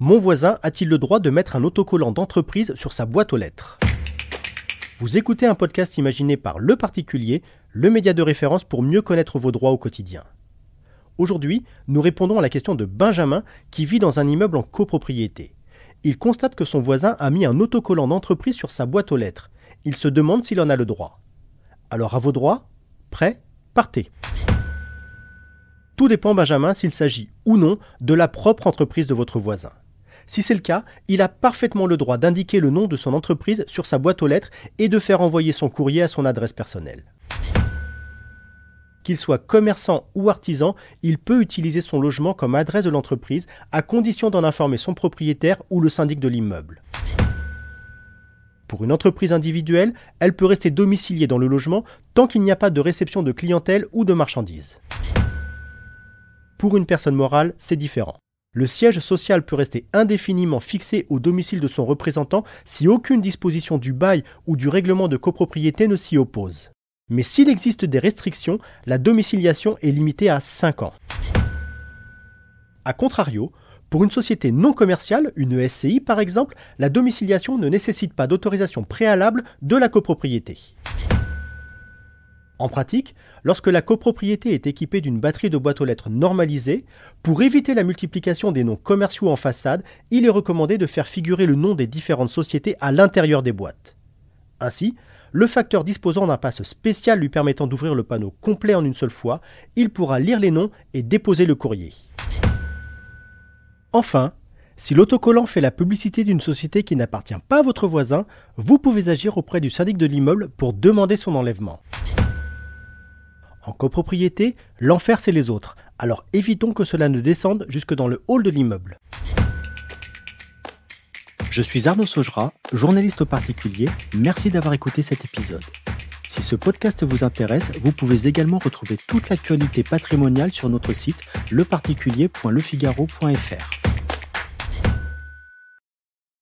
Mon voisin a-t-il le droit de mettre un autocollant d'entreprise sur sa boîte aux lettres ? Vous écoutez un podcast imaginé par Le Particulier, le média de référence pour mieux connaître vos droits au quotidien. Aujourd'hui, nous répondons à la question de Benjamin qui vit dans un immeuble en copropriété. Il constate que son voisin a mis un autocollant d'entreprise sur sa boîte aux lettres. Il se demande s'il en a le droit. Alors à vos droits, prêts, partez. Tout dépend, Benjamin, s'il s'agit ou non de la propre entreprise de votre voisin. Si c'est le cas, il a parfaitement le droit d'indiquer le nom de son entreprise sur sa boîte aux lettres et de faire envoyer son courrier à son adresse personnelle. Qu'il soit commerçant ou artisan, il peut utiliser son logement comme adresse de l'entreprise à condition d'en informer son propriétaire ou le syndic de l'immeuble. Pour une entreprise individuelle, elle peut rester domiciliée dans le logement tant qu'il n'y a pas de réception de clientèle ou de marchandises. Pour une personne morale, c'est différent. Le siège social peut rester indéfiniment fixé au domicile de son représentant si aucune disposition du bail ou du règlement de copropriété ne s'y oppose. Mais s'il existe des restrictions, la domiciliation est limitée à 5 ans. A contrario, pour une société non commerciale, une SCI par exemple, la domiciliation ne nécessite pas d'autorisation préalable de la copropriété. En pratique, lorsque la copropriété est équipée d'une batterie de boîtes aux lettres normalisée, pour éviter la multiplication des noms commerciaux en façade, il est recommandé de faire figurer le nom des différentes sociétés à l'intérieur des boîtes. Ainsi, le facteur disposant d'un pass spécial lui permettant d'ouvrir le panneau complet en une seule fois, il pourra lire les noms et déposer le courrier. Enfin, si l'autocollant fait la publicité d'une société qui n'appartient pas à votre voisin, vous pouvez agir auprès du syndic de l'immeuble pour demander son enlèvement. En copropriété, l'enfer c'est les autres, alors évitons que cela ne descende jusque dans le hall de l'immeuble. Je suis Arnaud Saugera, journaliste au Particulier, merci d'avoir écouté cet épisode. Si ce podcast vous intéresse, vous pouvez également retrouver toute l'actualité patrimoniale sur notre site leparticulier.lefigaro.fr.